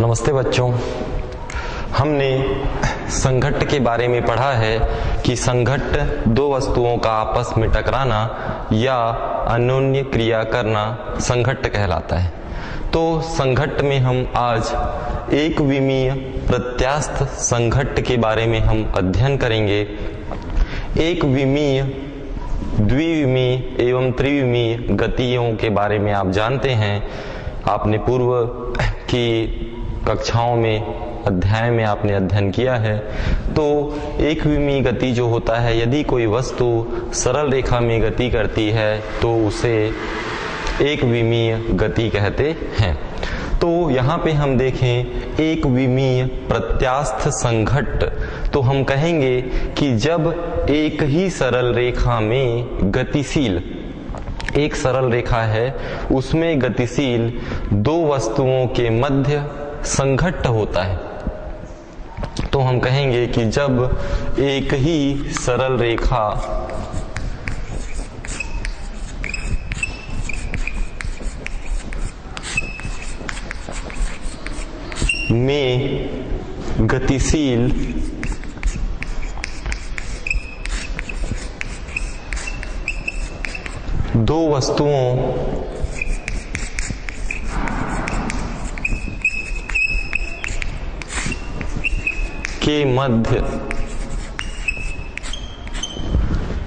नमस्ते बच्चों, हमने संघट्ट के बारे में पढ़ा है कि संघट्ट दो वस्तुओं का आपस में टकराना या अन्योन्य क्रिया करना संघट्ट कहलाता है। तो संघट्ट में हम आज एक विमीय प्रत्यास्थ संघट्ट के बारे में हम अध्ययन करेंगे। एक विमीय, द्विविमीय एवं त्रिविमीय गतियों के बारे में आप जानते हैं, आपने पूर्व की कक्षाओं में अध्याय में आपने अध्ययन किया है। तो एक विमीय गति जो होता है, यदि कोई वस्तु सरल रेखा में गति करती है तो उसे एक विमीय गति कहते हैं। तो यहाँ पे हम देखें एक विमीय प्रत्यास्थ संघट्ट, तो हम कहेंगे कि जब एक ही सरल रेखा में गतिशील, एक सरल रेखा है उसमें गतिशील दो वस्तुओं के मध्य संघट्ट होता है, तो हम कहेंगे कि जब एक ही सरल रेखा में गतिशील दो वस्तुओं के मध्य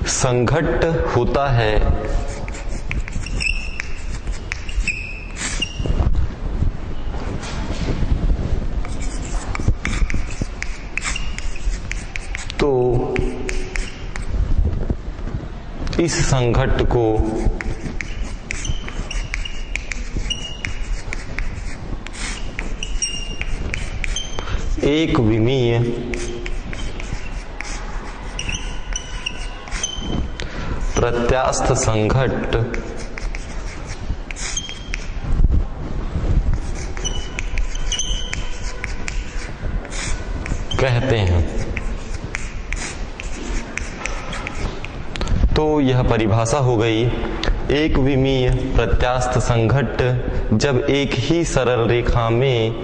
संघट्ट होता है, तो इस संघट्ट को एक विमीय प्रत्यास्थ संघट्ट कहते हैं। तो यह परिभाषा हो गई। एक विमीय प्रत्यास्थ संघट्ट जब एक ही सरल रेखा में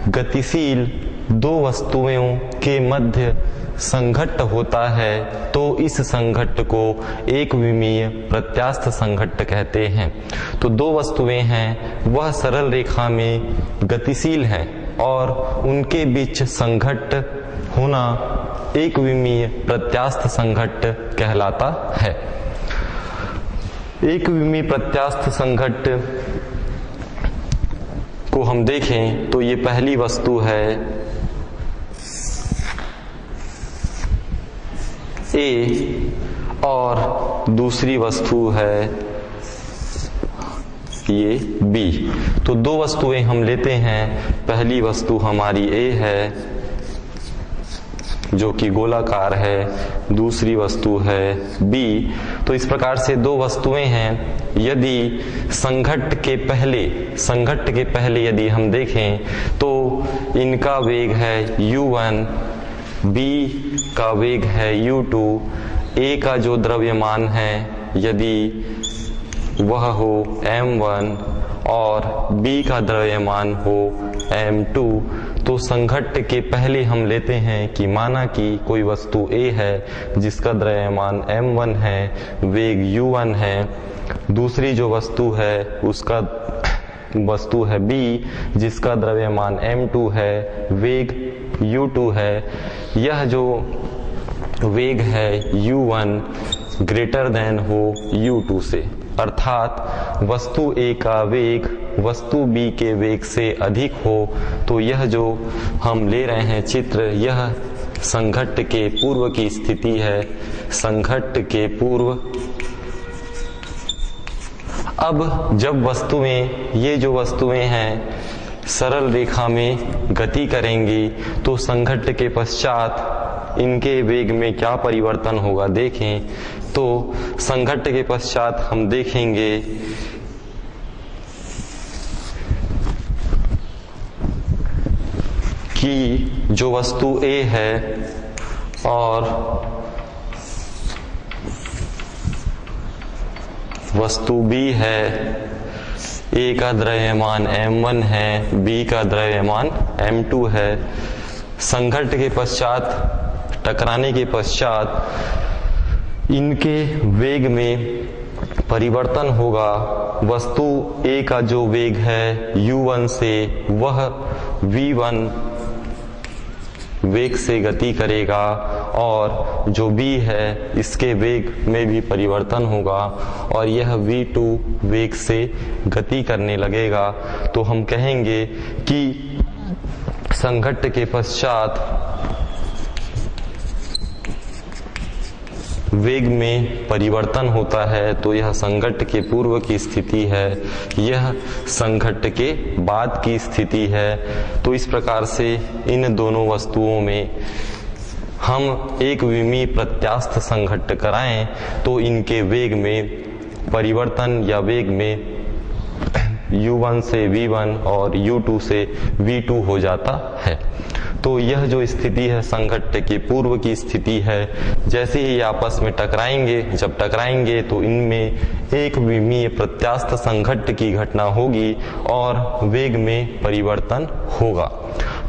गतिशील दो वस्तुओं के मध्य संघट्ट होता है, तो इस संघट्ट को एक विमीय प्रत्यास्थ संघट्ट कहते हैं। तो दो वस्तुएं हैं, वह सरल रेखा में गतिशील हैं और उनके बीच संघट्ट होना एक विमीय प्रत्यास्थ संघट्ट कहलाता है। एक विमीय प्रत्यास्थ संघट्ट को हम देखें तो ये पहली वस्तु है ए और दूसरी वस्तु है ये बी। तो दो वस्तुएं हम लेते हैं, पहली वस्तु हमारी ए है जो कि गोलाकार है, दूसरी वस्तु है बी। तो इस प्रकार से दो वस्तुएं हैं। यदि संघट्ट के पहले यदि हम देखें तो इनका वेग है u1, B का वेग है u2, A का जो द्रव्यमान है यदि वह हो m1 और B का द्रव्यमान हो m2, तो संघट्ट के पहले हम लेते हैं कि माना कि कोई वस्तु A है जिसका द्रव्यमान m1 है, वेग u1 है, दूसरी जो वस्तु है उसका वस्तु है B जिसका द्रव्यमान m2 है, वेग u2 है। यह जो वेग है u1 ग्रेटर देन हो u2 से, अर्थात वस्तु A का वेग वस्तु B के वेग से अधिक हो, तो यह जो हम ले रहे हैं चित्र, यह संघट्ट के पूर्व की स्थिति है, संघट्ट के पूर्व। अब जब वस्तुएं, ये जो वस्तुएं हैं सरल रेखा में गति करेंगी, तो संघट्ट के पश्चात इनके वेग में क्या परिवर्तन होगा देखें। तो संघट्ट के पश्चात हम देखेंगे कि जो वस्तु A है और वस्तु B है, A का द्रव्यमान m1 है, B का द्रव्यमान m2 है। संघट्ट के पश्चात, टकराने के पश्चात इनके वेग में परिवर्तन होगा। वस्तु A का जो वेग है u1 से, वह v1 वेग से गति करेगा, और जो B है इसके वेग में भी परिवर्तन होगा और यह v2 वेग से गति करने लगेगा। तो हम कहेंगे कि संघट्ट के पश्चात वेग में परिवर्तन होता है, तो यह संघट्ट के पूर्व की स्थिति है, यह संघट्ट के बाद की स्थिति है। तो इस प्रकार से इन दोनों वस्तुओं में हम एक विमीय प्रत्यास्थ संघट्ट कराएं तो इनके वेग में परिवर्तन या वेग में u1 से v1 और u2 से v2 हो जाता है। तो यह जो स्थिति है संघट्ट के पूर्व की स्थिति है। जैसे ही आपस में टकराएंगे, जब टकराएंगे तो इनमें एक विमीय प्रत्यास्थ संघट्ट की घटना होगी और वेग में परिवर्तन होगा।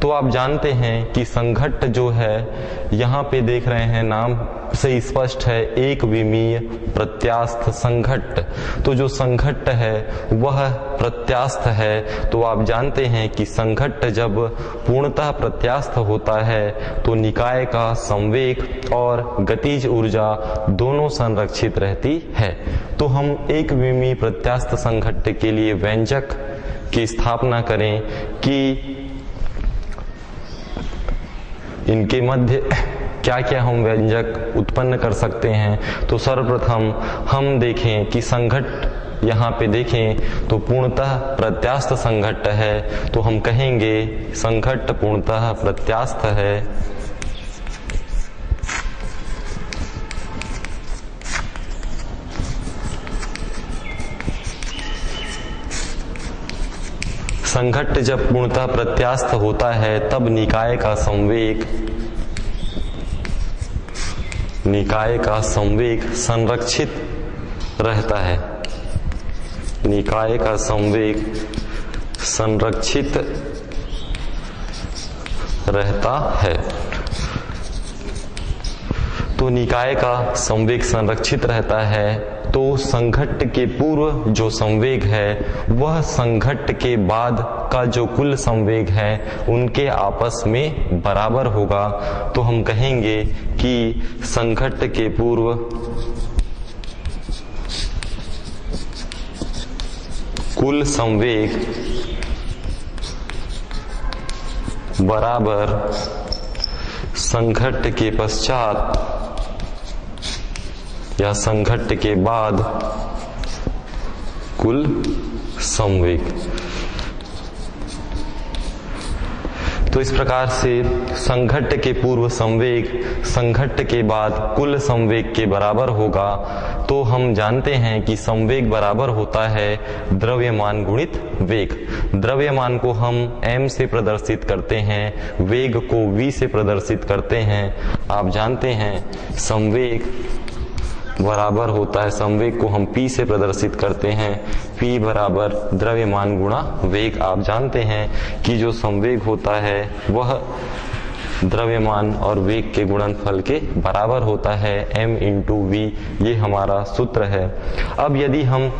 तो आप जानते हैं कि संघट्ट जो है, यहाँ पे देख रहे हैं नाम से स्पष्ट है, एक विमीय प्रत्यास्थ संघट्ट। तो जो संघट्ट है वह प्रत्यास्थ है। तो आप जानते हैं कि संघट्ट जब पूर्णतः प्रत्यास्थ होता है तो निकाय का संवेग और गतिज ऊर्जा दोनों संरक्षित रहती है। तो हम एक विमीय प्रत्यास्थ संघट्ट के लिए व्यंजक की स्थापना करें कि इनके मध्य क्या क्या हम व्यंजक उत्पन्न कर सकते हैं। तो सर्वप्रथम हम देखें कि संघट्ट यहाँ पे देखें तो पूर्णतः प्रत्यास्थ संघट्ट है। तो हम कहेंगे संघट्ट पूर्णतः प्रत्यास्थ है। संघट्ट जब पूर्णतः प्रत्यास्थ होता है तब निकाय का संवेग संरक्षित रहता है। निकाय का संवेग संरक्षित रहता है। तो निकाय का संवेग संरक्षित रहता है। तो संघट्ट के पूर्व जो संवेग है वह संघट्ट के बाद का जो कुल संवेग है उनके आपस में बराबर होगा। तो हम कहेंगे कि संघट्ट के पूर्व कुल संवेग बराबर संघट्ट के पश्चात या संघट्ट के बाद कुल संवेग। तो इस प्रकार से संघट्ट के पूर्व संवेग संघट्ट के बाद कुल संवेग के बराबर होगा। तो हम जानते हैं कि संवेग बराबर होता है द्रव्यमान गुणित वेग। द्रव्यमान को हम m से प्रदर्शित करते हैं, वेग को v से प्रदर्शित करते हैं। आप जानते हैं संवेग बराबर होता है, संवेग को हम p से प्रदर्शित करते हैं, p बराबर द्रव्यमान गुणा वेग। आप जानते हैं कि जो संवेग होता है वह द्रव्यमान और वेग के गुणनफल के बराबर होता है, m इंटू v। ये हमारा सूत्र है। अब यदि हम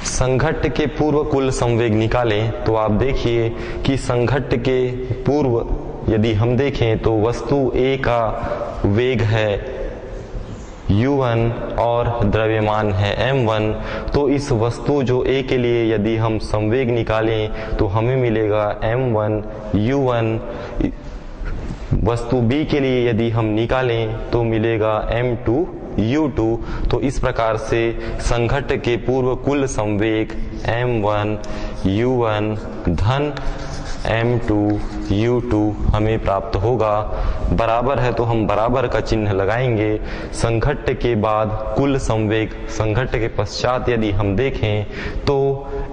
संघट्ट के पूर्व कुल संवेग निकालें तो आप देखिए कि संघट्ट के पूर्व यदि हम देखें तो वस्तु A का वेग है u1 और द्रव्यमान है m1। तो इस वस्तु जो A के लिए यदि हम संवेग निकालें तो हमें मिलेगा m1 u1। वस्तु B के लिए यदि हम निकालें तो मिलेगा m2 u2। तो इस प्रकार से संघट्ट के पूर्व कुल संवेग m1 u1 धन m2 u2 हमें प्राप्त होगा। बराबर है तो हम बराबर का चिन्ह लगाएंगे। संघट्ट के बाद कुल संवेग, संघट्ट के पश्चात यदि हम देखें तो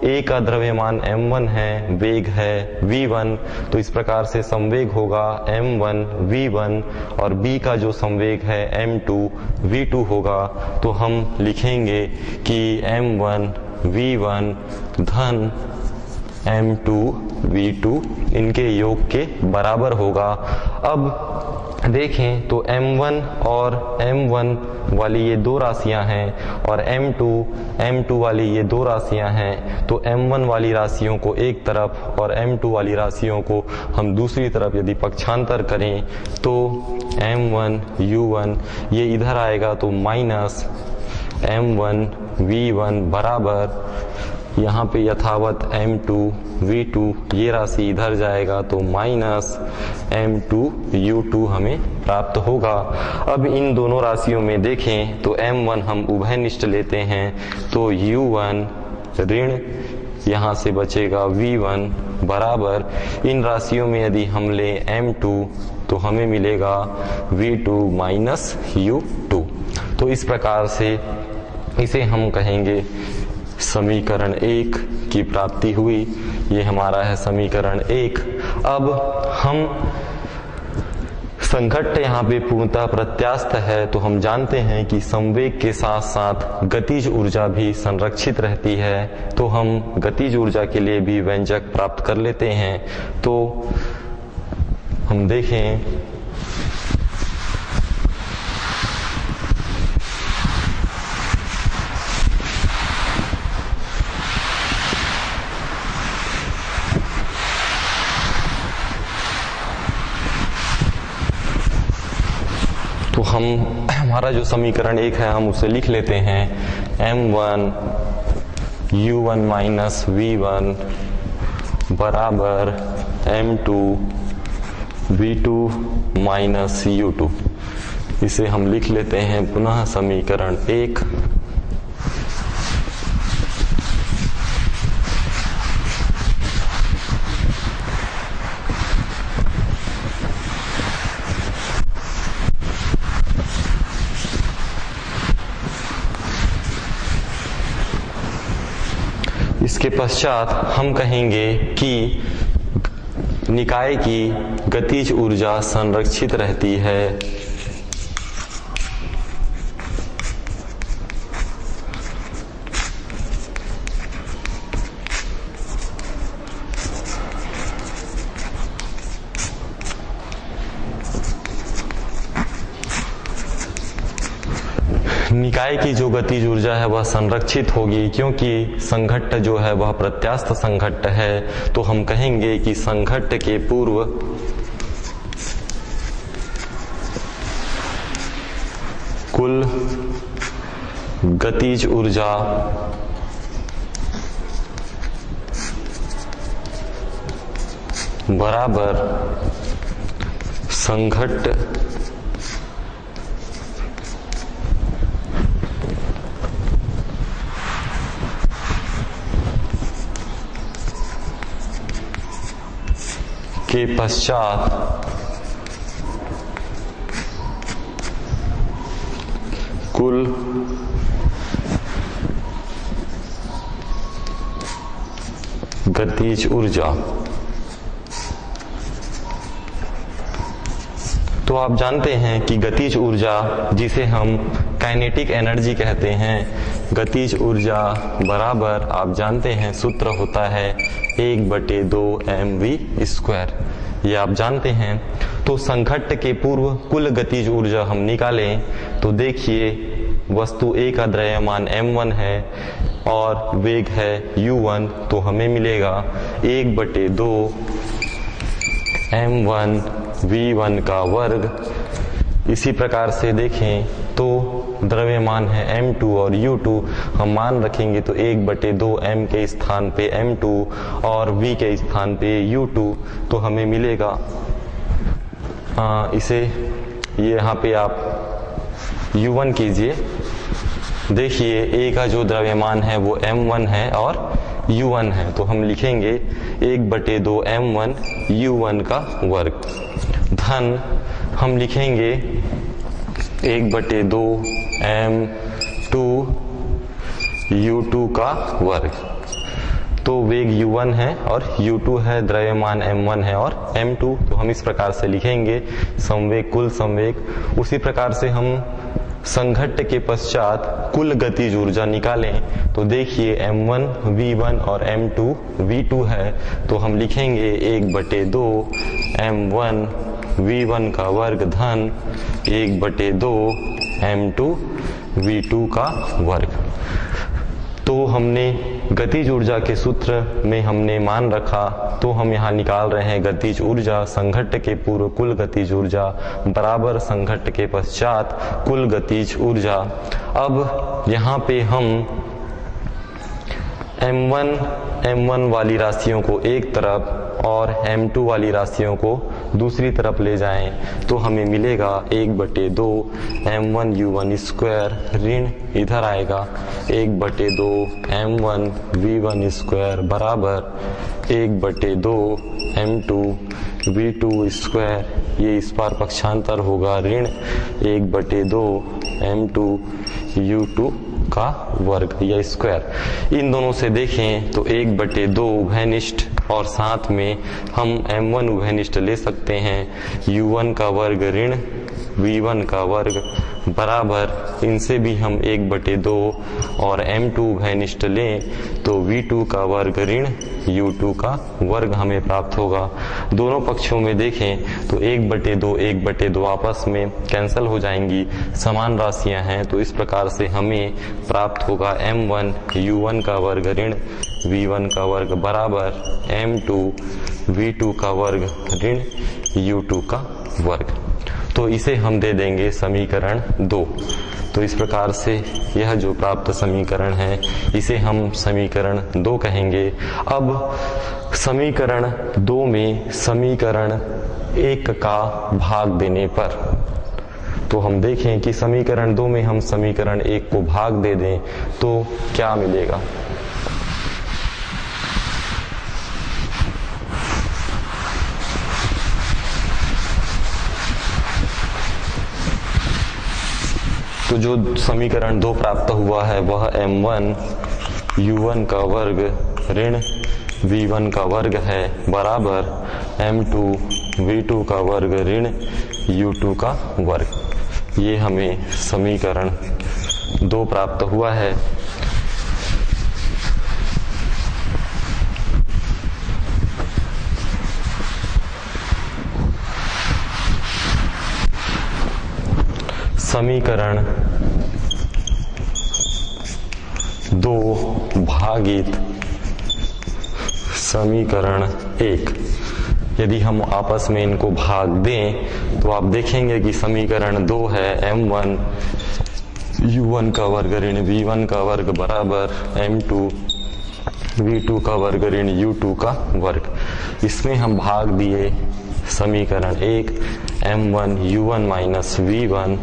A का द्रव्यमान m1 है, वेग है v1। तो इस प्रकार से संवेग होगा m1 v1 और B का जो संवेग है m2 v2 होगा। तो हम लिखेंगे कि m1 V1 धन M2 V2 इनके योग के बराबर होगा। अब देखें तो M1 और M1 वाली ये दो राशियां हैं और M2 वाली ये दो राशियां हैं। तो M1 वाली राशियों को एक तरफ और M2 वाली राशियों को हम दूसरी तरफ यदि पक्षांतर करें तो M1 U1 ये इधर आएगा तो माइनस M1 V1 बराबर यहाँ पे यथावत M2 V2 ये राशि इधर जाएगा तो माइनस M2 U2 हमें प्राप्त होगा। अब इन दोनों राशियों में देखें तो M1 हम उभयनिष्ठ लेते हैं तो U1 ऋण यहाँ से बचेगा V1 बराबर इन राशियों में यदि हम ले M2 तो हमें मिलेगा V2 माइनस U2। तो इस प्रकार से इसे हम कहेंगे समीकरण 1 की प्राप्ति हुई। ये हमारा है समीकरण 1। अब हम संघट्ट यहाँ पे पूर्णतः प्रत्यास्थ है तो हम जानते हैं कि संवेग के साथ साथ गतिज ऊर्जा भी संरक्षित रहती है। तो हम गतिज ऊर्जा के लिए भी व्यंजक प्राप्त कर लेते हैं। तो हम देखें तो हमारा जो समीकरण 1 है हम उसे लिख लेते हैं M1 U1 माइनस V1 बराबर M2 V2 माइनस U2। इसे हम लिख लेते हैं पुनः समीकरण 1। इसके पश्चात हम कहेंगे कि निकाय की गतिज ऊर्जा संरक्षित रहती है। निकाय की जो गतिज ऊर्जा है वह संरक्षित होगी क्योंकि संघट्ट जो है वह प्रत्यास्थ संघट्ट है। तो हम कहेंगे कि संघट्ट के पूर्व कुल गतिज ऊर्जा बराबर संघट्ट के पश्चात कुल गतिज ऊर्जा। तो आप जानते हैं कि गतिज ऊर्जा जिसे हम काइनेटिक एनर्जी कहते हैं, गतिज ऊर्जा बराबर आप जानते हैं सूत्र होता है 1/2 mv²। ये आप जानते हैं। तो संघट्ट के पूर्व कुल गतिज ऊर्जा हम निकालें तो देखिए वस्तु A का द्रव्यमान m1 है और वेग है u1 तो हमें मिलेगा 1/2 m1 v1 का वर्ग। इसी प्रकार से देखें तो द्रव्यमान है m2 और u2 हम मान रखेंगे तो 1/2 m के स्थान पे m2 और v के स्थान पे u2 तो हमें मिलेगा इसे ये यहाँ पे आप u1 कीजिए। देखिए A का जो द्रव्यमान है वो m1 है और u1 है तो हम लिखेंगे 1/2 m1 u1 का वर्ग धन हम लिखेंगे 1/2 m2 u2 का वर्ग। तो वेग u1 है और u2 है, द्रव्यमान m1 है और m2 तो हम इस प्रकार से लिखेंगे संवेग कुल संवेग। उसी प्रकार से हम संघट्ट के पश्चात कुल गतिज ऊर्जा निकालें तो देखिए m1 v1 और m2 v2 है, तो हम लिखेंगे 1/2 m1 v1 का वर्ग धन 1/2 m2 v2 का वर्ग। तो हमने गतिज ऊर्जा के सूत्र में हमने मान रखा, तो हम यहाँ निकाल रहे हैं गतिज ऊर्जा संघट्ट के पूर्व कुल गतिज ऊर्जा बराबर संघट्ट के पश्चात कुल गतिज ऊर्जा। अब यहाँ पे हम m1 वाली राशियों को एक तरफ और m2 वाली राशियों को दूसरी तरफ ले जाएं तो हमें मिलेगा 1/2 m1 u1 स्क्वायर, ऋण इधर आएगा 1/2 m1 v1 स्क्वायर बराबर 1/2 m2 v2 स्क्वायर, ये इस पार पक्षांतर होगा ऋण 1/2 m2 u2 का वर्ग या स्क्वायर। इन दोनों से देखें तो 1/2 उभयनिष्ठ और साथ में हम m1 उभयनिष्ठ ले सकते हैं, u1 का वर्ग ऋण v1 का वर्ग बराबर, इनसे भी हम 1/2 और m2 उभयनिष्ठ लें तो v2 का वर्ग ऋण u2 का वर्ग हमें प्राप्त होगा। दोनों पक्षों में देखें तो 1/2 आपस में कैंसिल हो जाएंगी, समान राशियां हैं, तो इस प्रकार से हमें प्राप्त होगा m1 u1 का वर्ग ऋण v1 का वर्ग बराबर m2 v2 का वर्ग ऋण u2 का वर्ग। तो इसे हम दे देंगे समीकरण 2। तो इस प्रकार से यह जो प्राप्त समीकरण है इसे हम समीकरण 2 कहेंगे। अब समीकरण 2 में समीकरण 1 का भाग देने पर, तो हम देखें कि समीकरण 2 में हम समीकरण 1 को भाग दे दें तो क्या मिलेगा। तो जो समीकरण 2 प्राप्त हुआ है वह m1 u1 का वर्ग ऋण v1 का वर्ग है बराबर m2 v2 का वर्ग ऋण u2 का वर्ग। ये हमें समीकरण 2 प्राप्त हुआ है। समीकरण 2 भागित समीकरण 1, यदि हम आपस में इनको भाग दें तो आप देखेंगे कि समीकरण 2 है m1 u1 का वर्ग ऋण v1 का वर्ग बराबर m2 v2 का वर्ग ऋण u2 का वर्ग। इसमें हम भाग दिए समीकरण 1 m1 u1 माइनस v1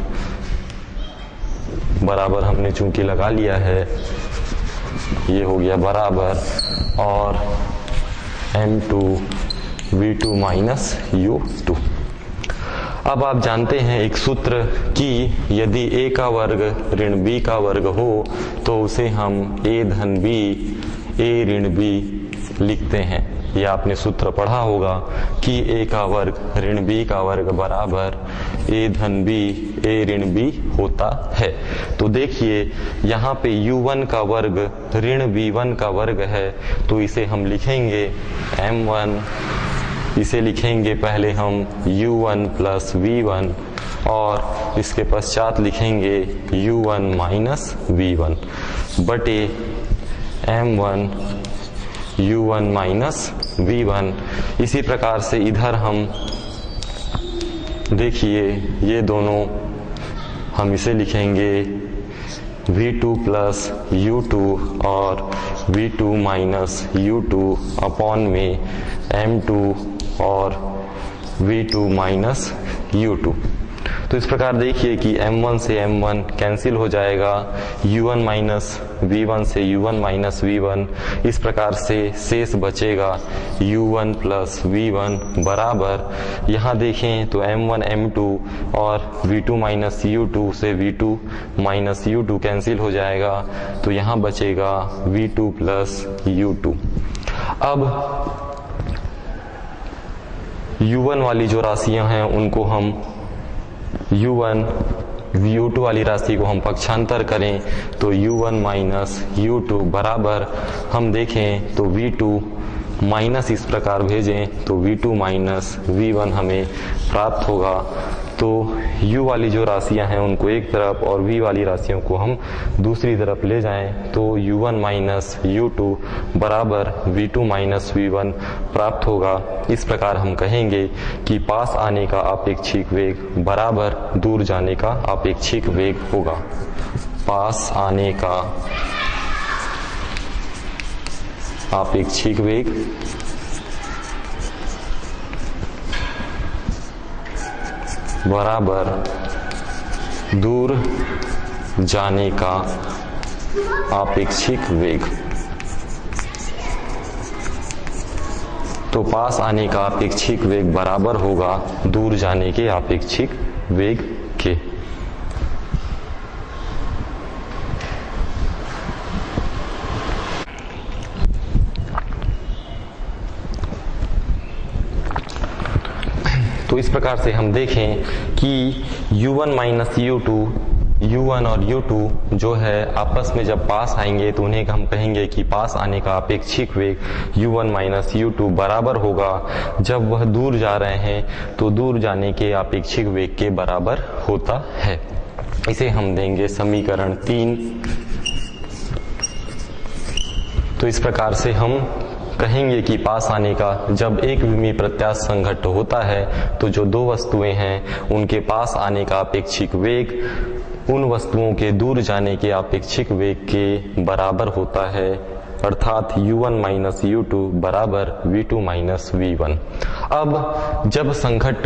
बराबर, हमने चूंकि लगा लिया है ये हो गया बराबर, और m2 v2 माइनस u2। अब आप जानते हैं एक सूत्र कि यदि a का वर्ग ऋण b का वर्ग हो तो उसे हम a धन b a ऋण b लिखते हैं। ये आपने सूत्र पढ़ा होगा कि a का वर्ग ऋण b का वर्ग बराबर a धन b a ऋण b होता है। तो देखिए यहाँ पे u1 का वर्ग ऋण v1 का वर्ग है, तो इसे हम लिखेंगे m1, इसे लिखेंगे पहले हम u1 प्लस v1 और इसके पश्चात लिखेंगे u1 माइनस v1 बटे m1 u1 माइनस v1। इसी प्रकार से इधर हम देखिए ये दोनों हम इसे लिखेंगे v2 प्लस u2 और v2 माइनस u2 अपॉन में m2 और v2 माइनस u2। तो इस प्रकार देखिए कि m1 से m1 कैंसिल हो जाएगा, u1 माइनस v1 से u1 माइनस v1, इस प्रकार से शेष बचेगा u1 प्लस v1 बराबर, यहाँ देखें तो m1 m2 और v2 माइनस u2 से v2 माइनस u2 कैंसिल हो जाएगा, तो यहाँ बचेगा v2 प्लस u2। अब u1 वाली जो राशियां हैं उनको हम u1 u2 वाली राशि को हम पक्षांतर करें तो u1 माइनस u2 बराबर हम देखें तो v2 माइनस इस प्रकार भेजें तो v2 माइनस v1 हमें प्राप्त होगा। तो u वाली जो राशियां हैं उनको एक तरफ और v वाली राशियों को हम दूसरी तरफ ले जाएं तो u1 माइनस u2 बराबर v2 माइनस v1 प्राप्त होगा। इस प्रकार हम कहेंगे कि पास आने का आपेक्षिक वेग बराबर दूर जाने का आपेक्षिक वेग होगा। पास आने का आपेक्षिक वेग बराबर दूर जाने का आपेक्षिक वेग। तो पास आने का आपेक्षिक वेग बराबर होगा दूर जाने के आपेक्षिक वेग के। तो इस प्रकार से हम देखें कि u1 माइनस u2, u1 और u2 जो है आपस में जब पास आएंगे तो उन्हें हम कहेंगे कि पास आने का अपेक्षिक वेग u1 माइनस u2 बराबर होगा। जब वह दूर जा रहे हैं तो दूर जाने के अपेक्षिक वेग के बराबर होता है। इसे हम देंगे समीकरण 3। तो इस प्रकार से हम कहेंगे कि पास आने का जब एक विमीय प्रत्यास्थ संघट्ट होता है तो जो दो वस्तुएं हैं उनके पास आने का अपेक्षिक वेग उन वस्तुओं के दूर जाने के अपेक्षिक वेग के बराबर होता है, अर्थात u1 माइनस u2 बराबर v2 माइनस v1। अब जब संघट्ट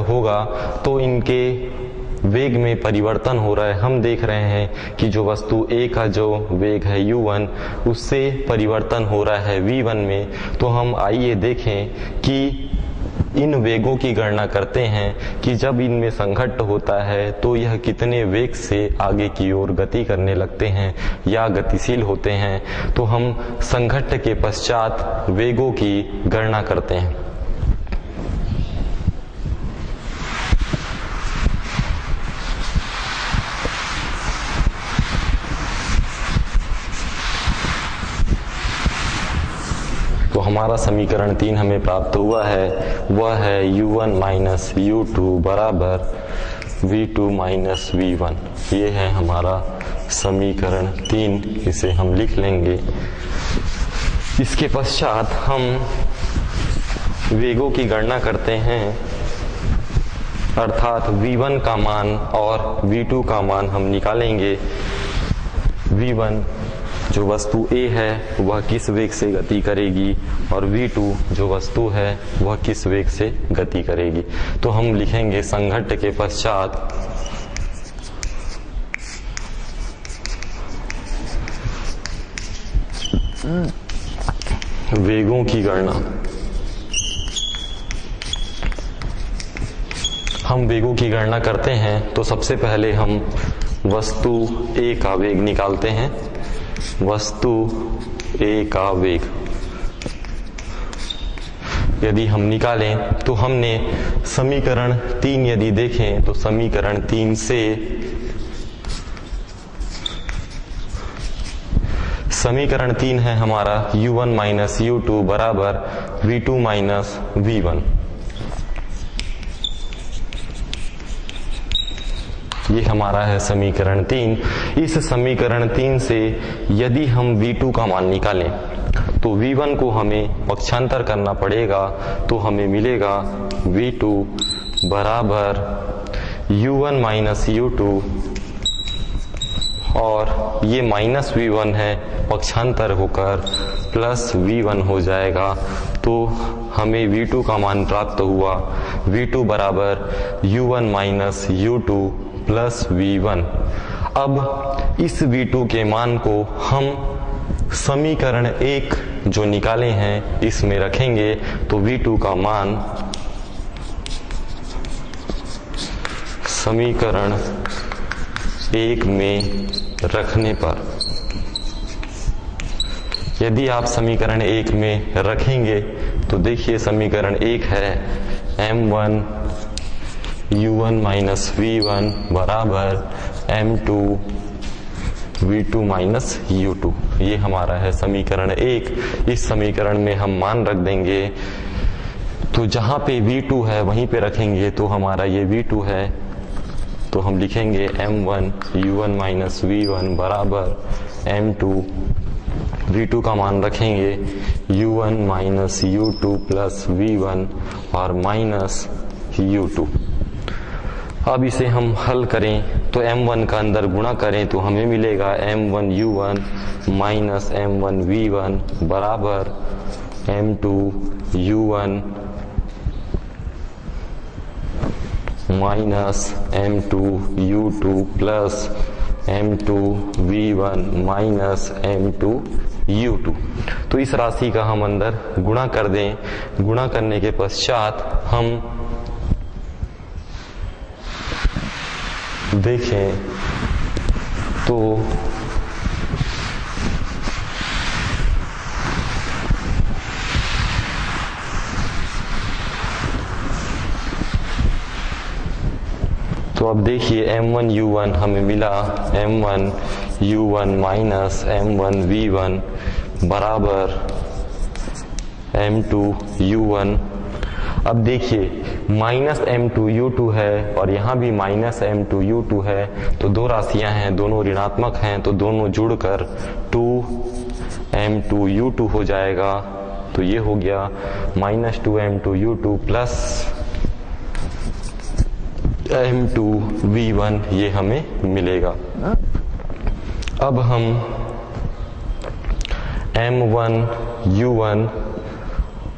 होगा तो इनके वेग में परिवर्तन हो रहा है। हम देख रहे हैं कि जो वस्तु A का जो वेग है u1 उससे परिवर्तन हो रहा है v1 में। तो हम आइए देखें कि इन वेगों की गणना करते हैं कि जब इनमें संघट्ट होता है तो यह कितने वेग से आगे की ओर गति करने लगते हैं या गतिशील होते हैं। तो हम संघट्ट के पश्चात वेगों की गणना करते हैं। तो हमारा समीकरण 3 हमें प्राप्त हुआ है, वह है u1 माइनस u2 बराबर v2 माइनस v1। ये है हमारा समीकरण 3, इसे हम लिख लेंगे। इसके पश्चात हम वेगों की गणना करते हैं, अर्थात v1 का मान और v2 का मान हम निकालेंगे। v1 जो वस्तु A है वह किस वेग से गति करेगी और v2 जो वस्तु है वह किस वेग से गति करेगी। तो हम लिखेंगे संघट्ट के पश्चात वेगों की गणना। हम वेगों की गणना करते हैं तो सबसे पहले हम वस्तु A का वेग निकालते हैं। वस्तु A का वेग यदि हम निकालें तो हमने समीकरण 3 यदि देखें तो समीकरण 3 से समीकरण 3 है हमारा u1 माइनस u2 बराबर v2 माइनस v1। ये हमारा है समीकरण 3। इस समीकरण 3 से यदि हम v2 का मान निकालें तो v1 को हमें पक्षांतर करना पड़ेगा। तो हमें मिलेगा v2 बराबर u1 माइनस u2 और ये माइनस v1 है, पक्षांतर होकर प्लस v1 हो जाएगा। तो हमें v2 का मान प्राप्त हुआ, v2 बराबर u1 minus u2 plus v1। अब इस v2 के मान को हम समीकरण 1 जो निकाले हैं इसमें रखेंगे। तो v2 का मान समीकरण 1 में रखने पर, यदि आप समीकरण 1 में रखेंगे तो देखिए समीकरण 1 है m1 u1 माइनस v1 बराबर m2 v2 माइनस u2। ये हमारा है समीकरण 1। इस समीकरण में हम मान रख देंगे, तो जहां पे v2 है वहीं पे रखेंगे, तो हमारा ये v2 है, तो हम लिखेंगे m1 u1 माइनस v1 बराबर m2 v2 का मान रखेंगे u1 minus u2 plus v1 और माइनस u2। अब इसे हम हल करें तो m1 का अंदर गुणा करें तो हमें मिलेगा m1 u1 minus m1 v1 बराबर m2 u1 minus m2 u2 plus m2 v1 minus m2 u2। तो इस राशि का हम अंदर गुणा कर दें। गुणा करने के पश्चात हम देखें तो अब देखिए m1 u1 हमें मिला m1 u1 minus m1 v1 बराबर m2 u1। अब देखिए माइनस m2 u2 है और यहाँ भी माइनस m2 u2 है, तो दो राशियां हैं, दोनों ऋणात्मक हैं, तो दोनों जुड़कर 2m2 u2 हो जाएगा। तो ये हो गया minus 2m2 u2 plus m2 v1, ये हमें मिलेगा। अब हम m1 u1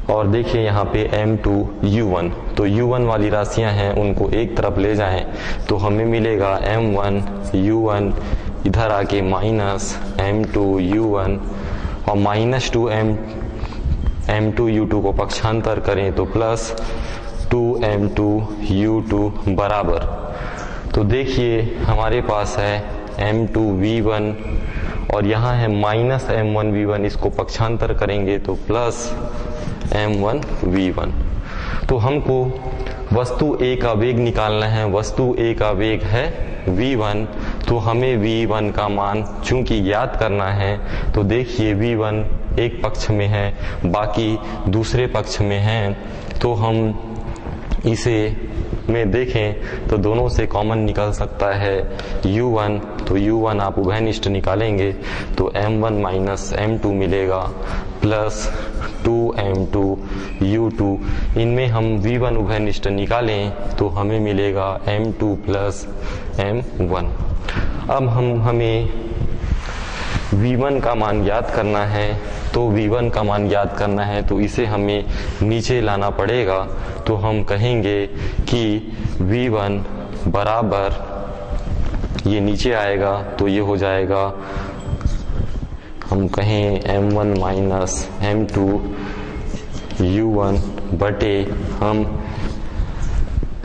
और देखिए यहाँ पे m2 u1, तो u1 वाली राशियां हैं उनको एक तरफ ले जाएं तो हमें मिलेगा m1 u1 इधर आके माइनस m2 u1 और माइनस 2m2 u2 को पक्षांतर करें तो प्लस 2m2 u2 बराबर। तो देखिए हमारे पास है m2 v1 और यहाँ है माइनस m1 v1, इसको पक्षांतर करेंगे तो प्लस m1 v1। तो हमको वस्तु A का वेग निकालना है। वस्तु A का वेग है v1, तो हमें v1 का मान चूंकि ज्ञात करना है, तो देखिए v1 एक पक्ष में है, बाकी दूसरे पक्ष में है, तो हम इसे में देखें तो दोनों से कॉमन निकल सकता है u1, तो u1 आप उभयनिष्ठ निकालेंगे तो m1 माइनस m2 मिलेगा प्लस 2m2 u2। इनमें हम v1 उभयनिष्ठ निकालें तो हमें मिलेगा m2 प्लस m1। अब हमें v1 का मान ज्ञात करना है, तो v1 का मान ज्ञात करना है तो इसे हमें नीचे लाना पड़ेगा। तो हम कहेंगे कि v1 बराबर, ये नीचे आएगा तो ये हो जाएगा, हम कहें m1 माइनस m2 u1 बटे हम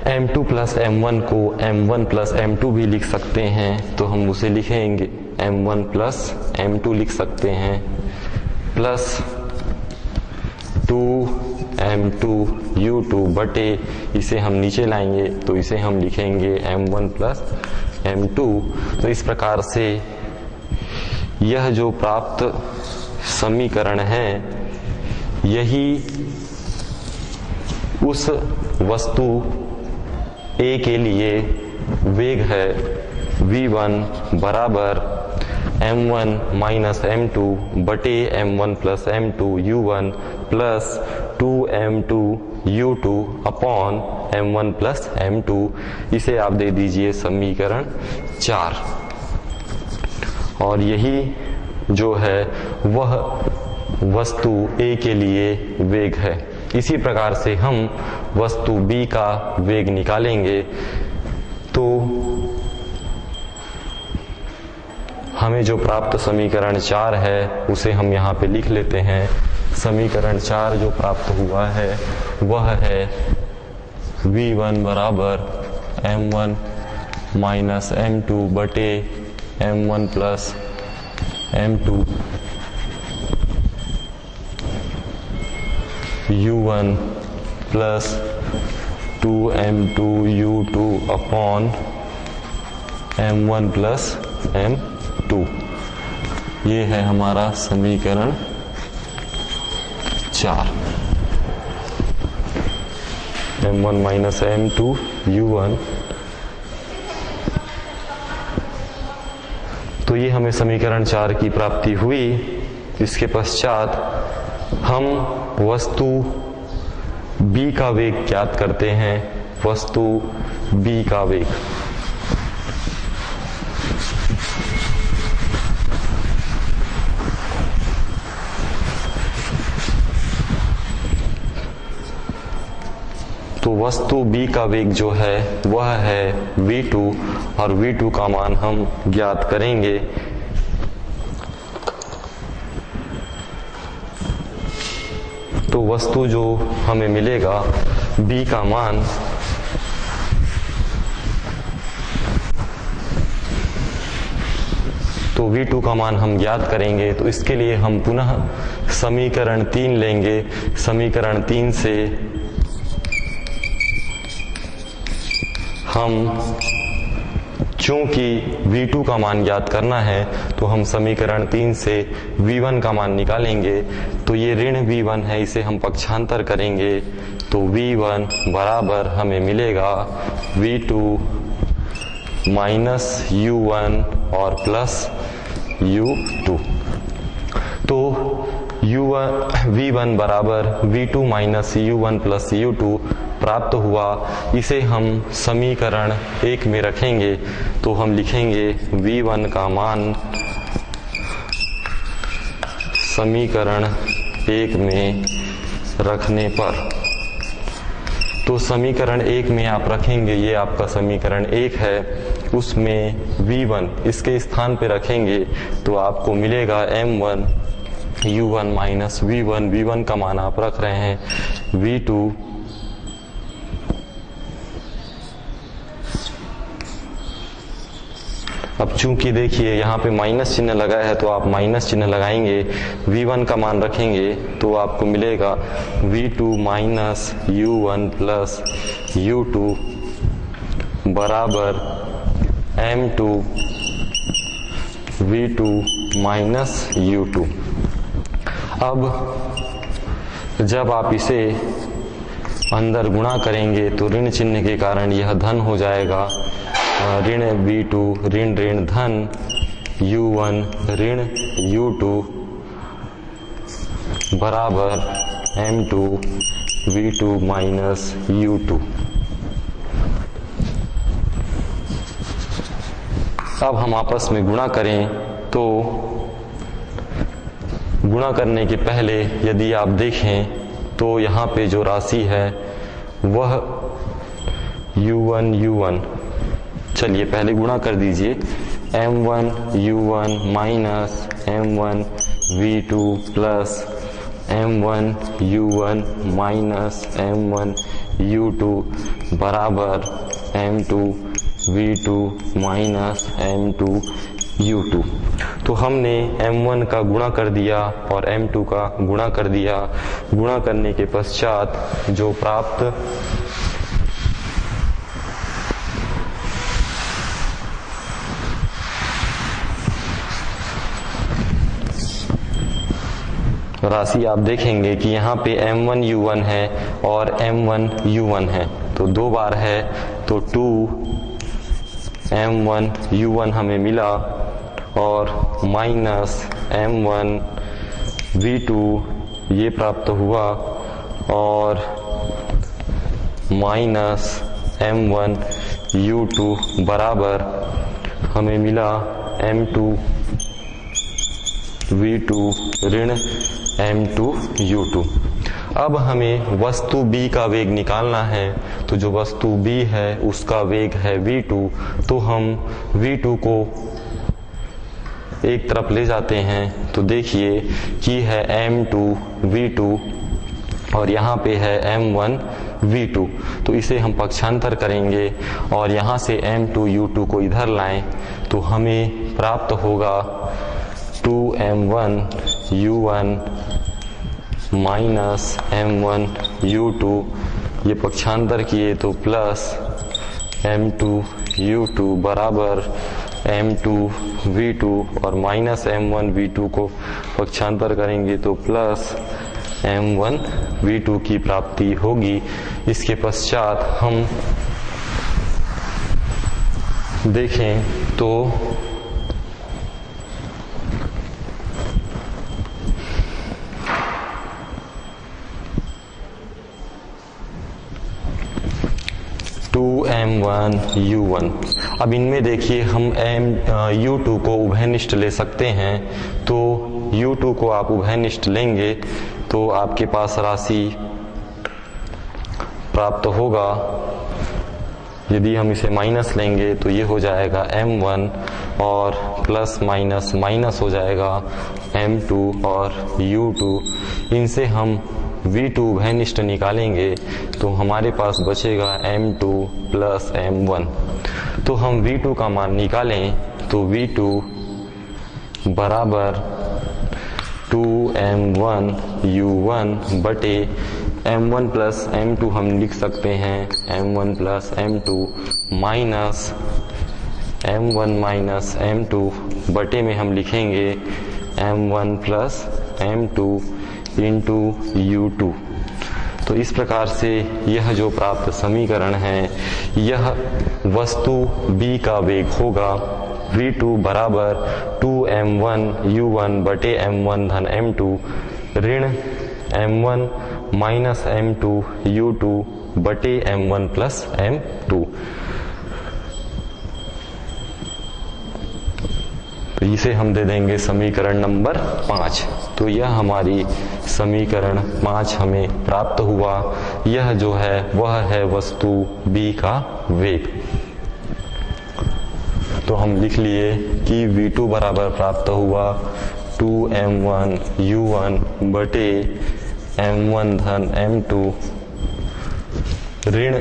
m2 प्लस m1 को m1 प्लस m2 भी लिख सकते हैं, तो हम उसे लिखेंगे m1 प्लस m2 लिख सकते हैं प्लस 2m2 u2 बटे, इसे हम नीचे लाएंगे तो इसे हम लिखेंगे m1 प्लस m2। तो इस प्रकार से यह जो प्राप्त समीकरण है यही उस वस्तु A के लिए वेग है v1 बराबर m1 माइनस m2 बटे m1 plus m2 u1 plus 2m2 u2 upon m1 plus m2। इसे आप दे दीजिए समीकरण 4। और यही जो है वह वस्तु A के लिए वेग है। इसी प्रकार से हम वस्तु B का वेग निकालेंगे तो हमें जो प्राप्त समीकरण 4 है उसे हम यहाँ पे लिख लेते हैं। समीकरण 4 जो प्राप्त हुआ है वह है v1 बराबर m1 माइनस m2 बटे m1 plus m2 u1 plus 2m2 u2 upon m1 plus m2। ये है हमारा समीकरण 4। m1 minus m2 u1। तो ये हमें समीकरण 4 की प्राप्ति हुई। इसके पश्चात हम वस्तु b का वेग ज्ञात करते हैं। वस्तु b का वेग तो वस्तु b का वेग जो है वह है v2 और v2 का मान हम ज्ञात करेंगे। तो वस्तु जो हमें मिलेगा b का मान तो v2 का मान हम ज्ञात करेंगे। तो इसके लिए हम पुनः समीकरण 3 लेंगे। समीकरण 3 से हम चूंकि v2 का मान ज्ञात करना है तो हम समीकरण 3 से v1 का मान निकालेंगे। तो ये ऋण v1 है, इसे हम पक्षांतर करेंगे। तो v1 बराबर हमें मिलेगा v2 माइनस u1 और प्लस u2। तो v1 बराबर v2 minus u1 plus u2 प्राप्त हुआ। इसे हम समीकरण 1 में रखेंगे। तो हम लिखेंगे v1 का मान समीकरण 1 में रखने पर। तो समीकरण 1 में आप रखेंगे, ये आपका समीकरण 1 है, उसमें v1 इसके स्थान पे रखेंगे तो आपको मिलेगा m1 u1 minus v1। v1 का मान आप रख रहे हैं v2 अब चूंकि देखिए यहाँ पे माइनस चिन्ह लगा है तो आप माइनस चिन्ह लगाएंगे। v1 का मान रखेंगे तो आपको मिलेगा v2 minus u1 plus u2 बराबर m2 v2 माइनस u2। अब जब आप इसे अंदर गुणा करेंगे तो ऋण चिन्ह के कारण यह धन हो जाएगा। ऋण v2 ऋण ऋण धन u1 ऋण u2 बराबर m2 v2 माइनस u2। अब हम आपस में गुणा करें तो गुणा करने के पहले यदि आप देखें तो यहाँ पे जो राशि है वह u1 चलिए पहले गुणा कर दीजिए। m1 u1 minus m1 v2 plus m1 u1 minus m1 u2 बराबर m2 v2 minus m2 u2। तो हमने m1 का गुणा कर दिया और m2 का गुणा कर दिया। गुणा करने के पश्चात जो प्राप्त राशि आप देखेंगे कि यहाँ पे m1 u1 है और m1 u1 है, तो दो बार है तो 2 m1 u1 हमें मिला और माइनस m1 v2 ये प्राप्त हुआ और माइनस m1 u2 बराबर हमें मिला m2 v2 ऋण m2 u2। अब हमें वस्तु b का वेग निकालना है। तो जो वस्तु b है उसका वेग है v2। तो हम v2 को एक तरफ ले जाते हैं तो देखिए कि है m2 v2 और यहाँ पे है m1 v2। तो इसे हम पक्षांतर करेंगे और यहाँ से m2 u2 को इधर लाएं तो हमें प्राप्त होगा 2m1 u1 minus m1 u2 ये पक्षांतर किए तो प्लस m2u2 बराबर m2v2 और माइनस m1v2 को पक्षांतर करेंगे तो प्लस m1v2 की प्राप्ति होगी। इसके पश्चात हम देखें तो m1u1, अब इनमें देखिए हम u2 को उभयनिष्ठ ले सकते हैं। तो u2 को आप उभयनिष्ठ लेंगे तो आपके पास राशि प्राप्त होगा। यदि हम इसे माइनस लेंगे तो ये हो जाएगा m1 और प्लस माइनस माइनस हो जाएगा m2 और u2। इनसे हम v2 उभयनिष्ठ निकालेंगे तो हमारे पास बचेगा m2 प्लस m1। तो हम v2 का मान निकालें तो v2 बराबर 2m1u1 बटे m1 प्लस m2 हम लिख सकते हैं m1 plus m2 minus m1 minus m2 बटे में हम लिखेंगे m1 plus m2 into u2। तो इस प्रकार से यह जो प्राप्त समीकरण है यह वस्तु B का वेग होगा। v2 बराबर 2m1u1 बटे m1 धन m2 ऋण m1 माइनस m2 u2 बटे m1 प्लस m2। तो इसे हम दे देंगे समीकरण नंबर 5। तो यह हमारी समीकरण 5 हमें प्राप्त हुआ। यह जो है वह है वस्तु B का वेग। तो हम लिख लिए कि v2 बराबर प्राप्त हुआ 2m1u1 बटे m1 धन m2 ऋण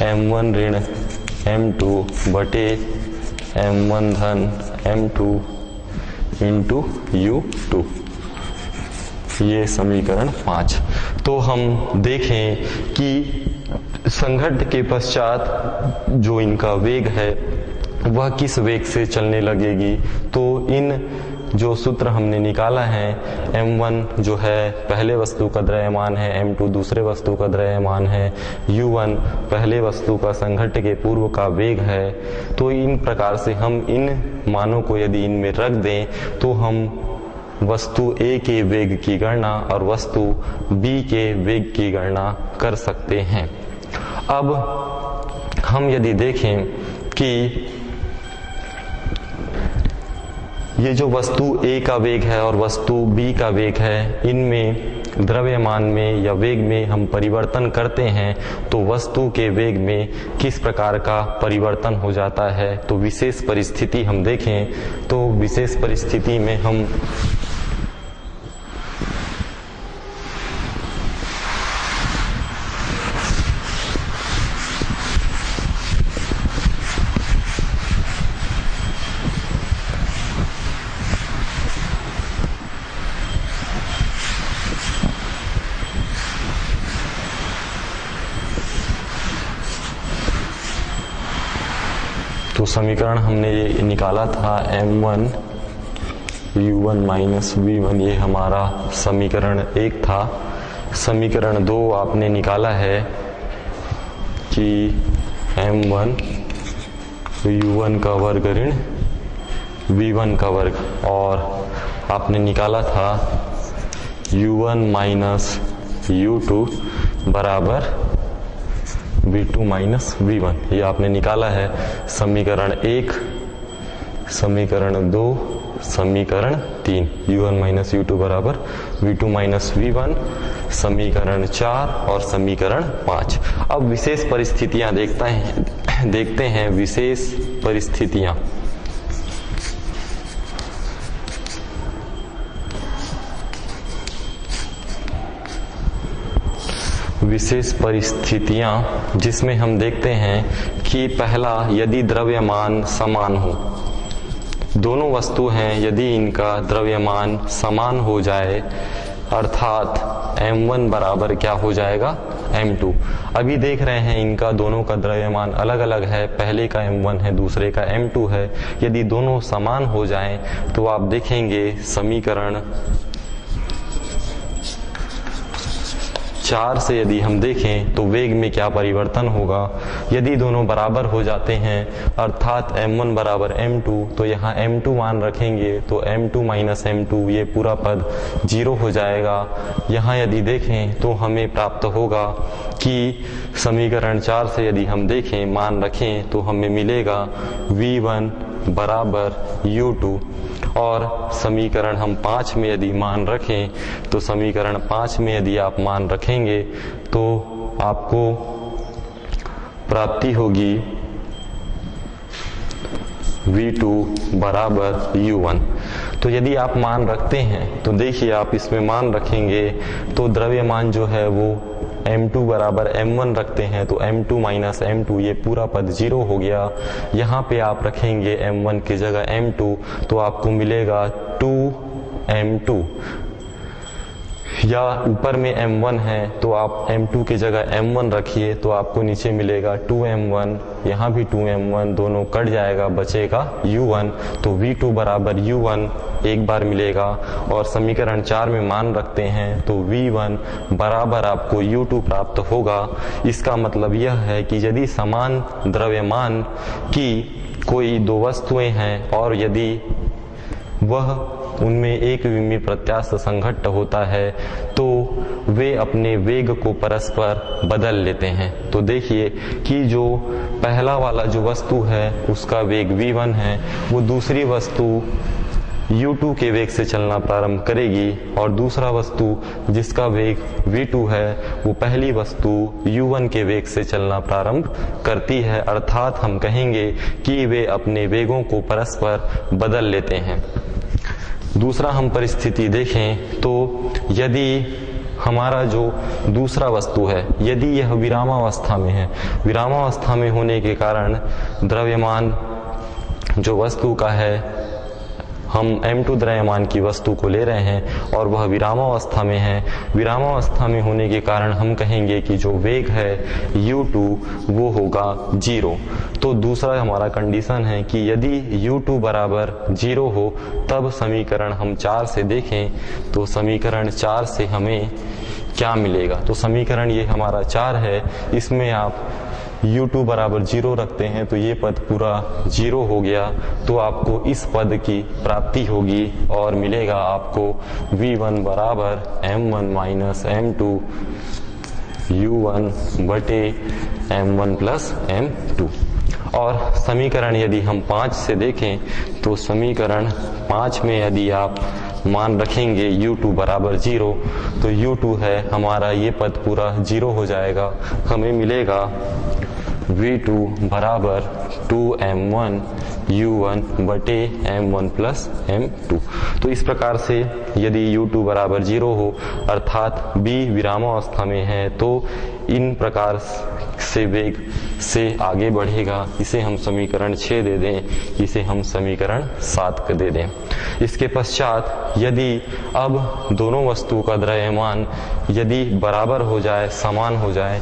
m1 ऋण m2 बटे m1 धन m2 इंटू u2। ये समीकरण 5। तो हम देखें कि संघट्ट के पश्चात जो इनका वेग है वह किस वेग से चलने लगेगी। तो इन जो सूत्र हमने निकाला है m1 जो है पहले वस्तु का द्रव्यमान है, m2 दूसरे वस्तु का द्रव्यमान है, u1 पहले वस्तु का संघट्ट के पूर्व का वेग है। तो इन प्रकार से हम इन मानों को यदि इनमें रख दें तो हम वस्तु A के वेग की गणना और वस्तु B के वेग की गणना कर सकते हैं। अब हम यदि देखें कि ये जो वस्तु A का वेग है और वस्तु B का वेग है, इनमें द्रव्यमान में या वेग में हम परिवर्तन करते हैं तो वस्तु के वेग में किस प्रकार का परिवर्तन हो जाता है। तो विशेष परिस्थिति हम देखें तो विशेष परिस्थिति में हम तो समीकरण हमने ये निकाला था m1 u1 माइनस v1, ये हमारा समीकरण 1 था। समीकरण 2 आपने निकाला है कि m1 u1 का वर्ग ऋण v1 का वर्ग, और आपने निकाला था u1 माइनस u2 बराबर v2 माइनस v1। ये आपने निकाला है समीकरण 1, समीकरण 2, समीकरण 3। u1 माइनस u2 बराबर v2 माइनस v1, समीकरण 4 और समीकरण 5। अब विशेष परिस्थितियां देखते हैं विशेष परिस्थितियां। विशेष परिस्थितियां जिसमें हम देखते हैं कि पहला, यदि द्रव्यमान समान हो, दोनों वस्तु हैं, यदि इनका द्रव्यमान समान हो जाए, अर्थात m1 बराबर क्या हो जाएगा, m2। अभी देख रहे हैं इनका दोनों का द्रव्यमान अलग अलग है, पहले का m1 है, दूसरे का m2 है। यदि दोनों समान हो जाएं तो आप देखेंगे समीकरण 4 से यदि हम देखें तो वेग में क्या परिवर्तन होगा। यदि दोनों बराबर हो जाते हैं अर्थात m1 बराबर m2, तो यहाँ m2 मान रखेंगे तो m2 माइनस m2 ये पूरा पद 0 हो जाएगा। यहाँ यदि देखें तो हमें प्राप्त होगा कि समीकरण 4 से यदि हम देखें मान रखें तो हमें मिलेगा v1 बराबर u2, और समीकरण हम 5 में यदि मान रखें तो समीकरण 5 में यदि आप मान रखेंगे तो आपको प्राप्ति होगी v2 बराबर u1। तो यदि आप मान रखते हैं तो देखिए आप इसमें मान रखेंगे तो द्रव्यमान जो है वो m2 बराबर m1 रखते हैं तो m2 माइनस m2 ये पूरा पद 0 हो गया। यहाँ पे आप रखेंगे m1 की जगह m2 तो आपको मिलेगा 2m2, या ऊपर में m1 है तो आप m2 की जगह m1 रखिए तो आपको नीचे मिलेगा 2m1, यहाँ भी 2m1, दोनों कट जाएगा बचेगा u1। तो v2 बराबर u1 एक बार मिलेगा, और समीकरण 4 में मान रखते हैं तो v1 बराबर आपको u2 प्राप्त होगा। इसका मतलब यह है कि यदि समान द्रव्यमान की कोई दो वस्तुएं हैं और यदि वह उनमें एक विमीय प्रत्यास्थ संघट्ट होता है तो वे अपने वेग को परस्पर बदल लेते हैं। तो देखिए कि जो पहला वाला जो वस्तु है उसका वेग v1 है, वो दूसरी वस्तु u2 के वेग से चलना प्रारंभ करेगी, और दूसरा वस्तु जिसका वेग v2 है वो पहली वस्तु u1 के वेग से चलना प्रारंभ करती है। अर्थात हम कहेंगे कि वे अपने वेगों को परस्पर बदल लेते हैं। दूसरा हम परिस्थिति देखें तो यदि हमारा जो दूसरा वस्तु है यदि यह विरामावस्था में है, विरामावस्था में होने के कारण द्रव्यमान जो वस्तु का है, हम m2 द्रव्यमान की वस्तु को ले रहे हैं और वह विरामावस्था में है। विरामावस्था में होने के कारण हम कहेंगे कि जो वेग है u2 वो होगा 0। तो दूसरा हमारा कंडीशन है कि यदि u2 बराबर 0 हो तब समीकरण हम 4 से देखें तो समीकरण 4 से हमें क्या मिलेगा। तो समीकरण ये हमारा 4 है, इसमें आप u2 बराबर 0 रखते हैं तो ये पद पूरा 0 हो गया। तो आपको इस पद की प्राप्ति होगी और मिलेगा आपको v1 बराबर m1 माइनस m2 u1 बटे m1 प्लस m2। और समीकरण यदि हम 5 से देखें तो समीकरण 5 में यदि आप मान रखेंगे u2 बराबर 0 तो u2 है हमारा ये पद पूरा 0 हो जाएगा। हमें मिलेगा v2 बराबर 2m1 u1 बटे m1 प्लस m2। तो इस प्रकार से यदि u2 बराबर 0 हो अर्थात b विरामावस्था में है तो इन प्रकार से वेग से आगे बढ़ेगा। इसे हम समीकरण 6 दे दें, इसे हम समीकरण 7 दे दें। इसके पश्चात यदि अब दोनों वस्तु का द्रव्यमान यदि बराबर हो जाए, समान हो जाए,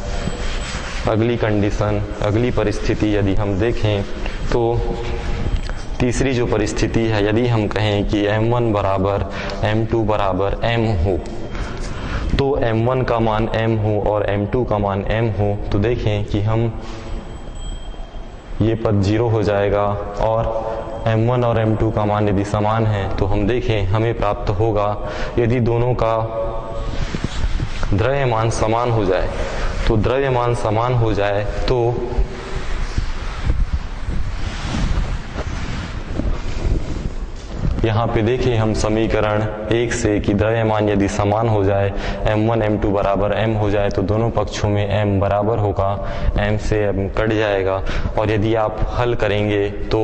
अगली कंडीशन, अगली परिस्थिति यदि हम देखें तो तीसरी जो परिस्थिति है यदि हम कहें कि m1 बराबर m2 बराबर m हो तो m1 का मान m हो और m2 का मान m हो तो देखें कि हम ये पद 0 हो जाएगा, और m1 और m2 का मान यदि समान है तो हम देखें हमें प्राप्त होगा यदि दोनों का द्रव्यमान समान हो जाए। तो द्रव्यमान समान हो जाए तो यहाँ पे देखिए हम समीकरण 1 से कि द्रव्यमान यदि समान हो जाए, m1 m2 बराबर m हो जाए तो दोनों पक्षों में m बराबर होगा, m से m कट जाएगा। और यदि आप हल करेंगे तो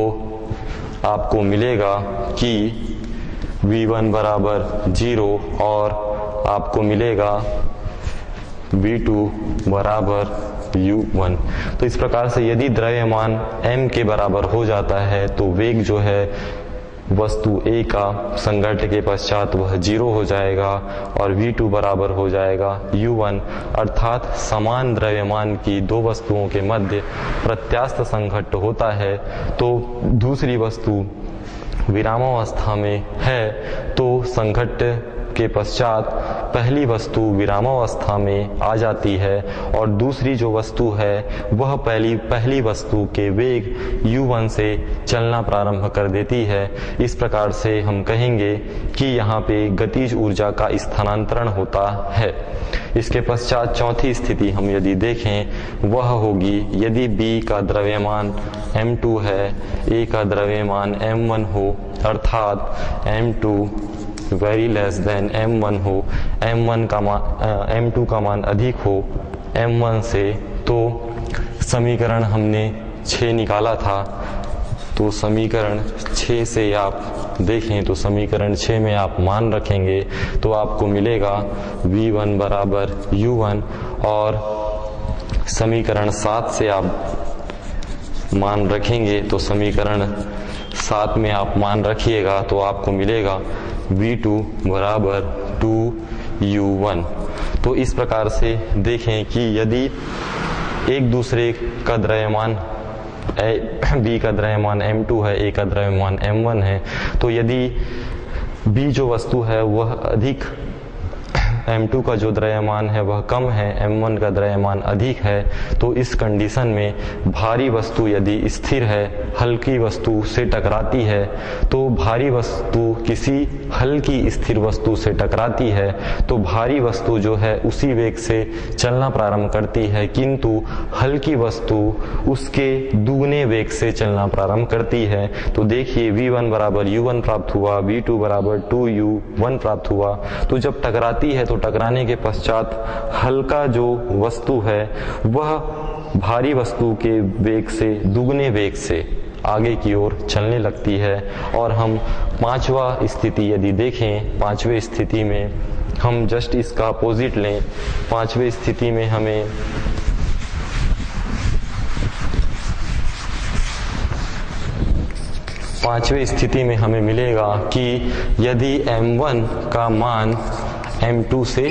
आपको मिलेगा कि v1 बराबर 0 और आपको मिलेगा v2 बराबर u1। तो इस प्रकार से यदि द्रव्यमान m के बराबर हो जाता है तो वेग जो है वस्तु A का संघट्ट के पश्चात वह 0 हो जाएगा और V2 बराबर हो जाएगा U1, अर्थात समान द्रव्यमान की दो वस्तुओं के मध्य प्रत्यास्थ संघट्ट होता है। तो दूसरी वस्तु विरामावस्था में है तो संघट्ट के पश्चात पहली वस्तु विरामावस्था में आ जाती है और दूसरी जो वस्तु है वह पहली वस्तु के वेग u1 से चलना प्रारंभ कर देती है। इस प्रकार से हम कहेंगे कि यहाँ पे गतिज ऊर्जा का स्थानांतरण होता है। इसके पश्चात चौथी स्थिति हम यदि देखें वह होगी यदि B का द्रव्यमान m2 है, A का द्रव्यमान m1 हो, अर्थात m2 very less than m1 हो, m2 का मान अधिक हो m1 से, तो समीकरण हमने 6 निकाला था। तो समीकरण 6 से आप देखें तो समीकरण 6 में आप मान रखेंगे तो आपको मिलेगा V1 बराबर U1, और समीकरण 7 से आप मान रखेंगे तो समीकरण 7 में आप मान रखिएगा तो आपको मिलेगा V2 बराबर 2U1। तो इस प्रकार से देखें कि यदि एक दूसरे का द्रव्यमान B का द्रव्यमान m2 है, A का द्रव्यमान m1 है, तो यदि B जो वस्तु है वह अधिक, m2 का जो द्रव्यमान है वह कम है, m1 का द्रव्यमान अधिक है, तो इस कंडीशन में भारी वस्तु यदि स्थिर है, हल्की वस्तु से टकराती है, तो भारी वस्तु किसी हल्की स्थिर वस्तु से टकराती है तो भारी वस्तु जो है उसी वेग से चलना प्रारंभ करती है, किंतु हल्की वस्तु उसके दुगने वेग से चलना प्रारंभ करती है। तो देखिए V1 बराबर U1 प्राप्त हुआ, V2 बराबर 2U1 प्राप्त हुआ। तो जब टकराती है तो टकराने के पश्चात हल्का जो वस्तु है वह भारी वस्तु के वेग से दुगने वेग से आगे की ओर चलने लगती है। और हम पांचवा स्थिति यदि देखें, पांचवे स्थिति में हम जस्ट इसका अपोजिट लें। पांचवे स्थिति में हमें मिलेगा कि यदि m1 का मान m2 से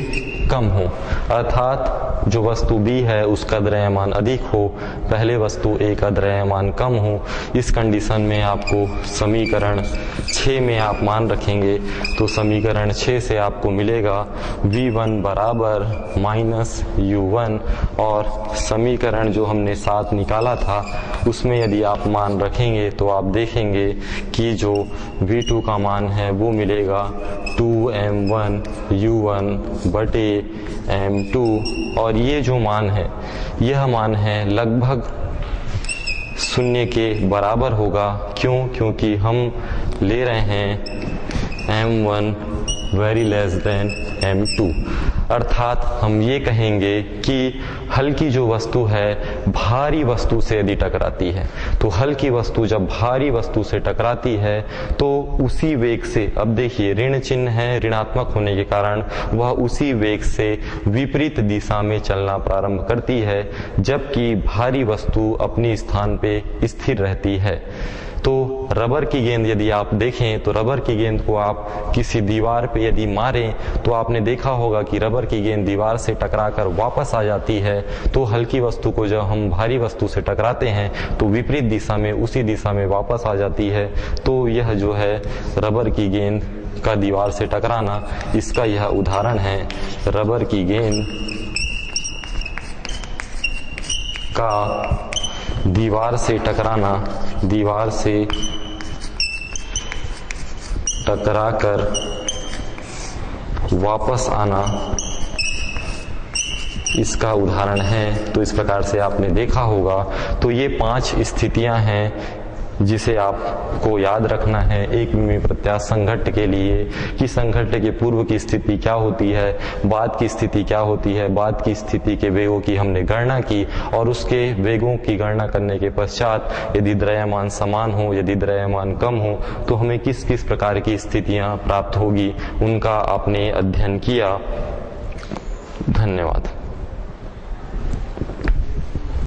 कम हो, अर्थात जो वस्तु B है उसका द्रव्यमान अधिक हो, पहले वस्तु A का द्रव्यमान कम हो। इस कंडीशन में आपको समीकरण 6 में आप मान रखेंगे तो समीकरण 6 से आपको मिलेगा V1 बराबर -U1, और समीकरण जो हमने 7 निकाला था उसमें यदि आप मान रखेंगे तो आप देखेंगे कि जो V2 का मान है वो मिलेगा 2m1 U1 बटे m2, और ये जो मान है यह मान है लगभग 0 के बराबर होगा। क्यों? क्योंकि हम ले रहे हैं m1 very less than m2, अर्थात हम ये कहेंगे कि हल्की जो वस्तु है भारी वस्तु से यदि टकराती है तो हल्की वस्तु जब भारी वस्तु से टकराती है तो उसी वेग से, अब देखिए ऋण चिन्ह है, ऋणात्मक होने के कारण वह उसी वेग से विपरीत दिशा में चलना प्रारंभ करती है, जबकि भारी वस्तु अपनी स्थान पे स्थिर रहती है। तो रबर की गेंद यदि आप देखें तो रबर की गेंद को आप किसी दीवार पे यदि मारें तो आपने देखा होगा कि रबर की गेंद दीवार से टकराकर वापस आ जाती है। तो हल्की वस्तु को जब हम भारी वस्तु से टकराते हैं तो विपरीत दिशा में उसी दिशा में वापस आ जाती है। तो यह जो है रबर की गेंद का दीवार से टकराना, इसका यह उदाहरण है। रबर की गेंद का दीवार से टकराना, दीवार से टकराकर वापस आना, इसका उदाहरण है। तो इस प्रकार से आपने देखा होगा। तो ये 5 स्थितियां हैं जिसे आपको याद रखना है एक विमीय प्रत्यास्थ संघट्ट के लिए, कि संघट्ट के पूर्व की स्थिति क्या होती है, बाद की स्थिति क्या होती है। बाद की स्थिति के वेगों की हमने गणना की, और उसके वेगों की गणना करने के पश्चात यदि द्रव्यमान समान हो, यदि द्रव्यमान कम हो, तो हमें किस किस प्रकार की स्थितियां प्राप्त होगी, उनका आपने अध्ययन किया। धन्यवाद।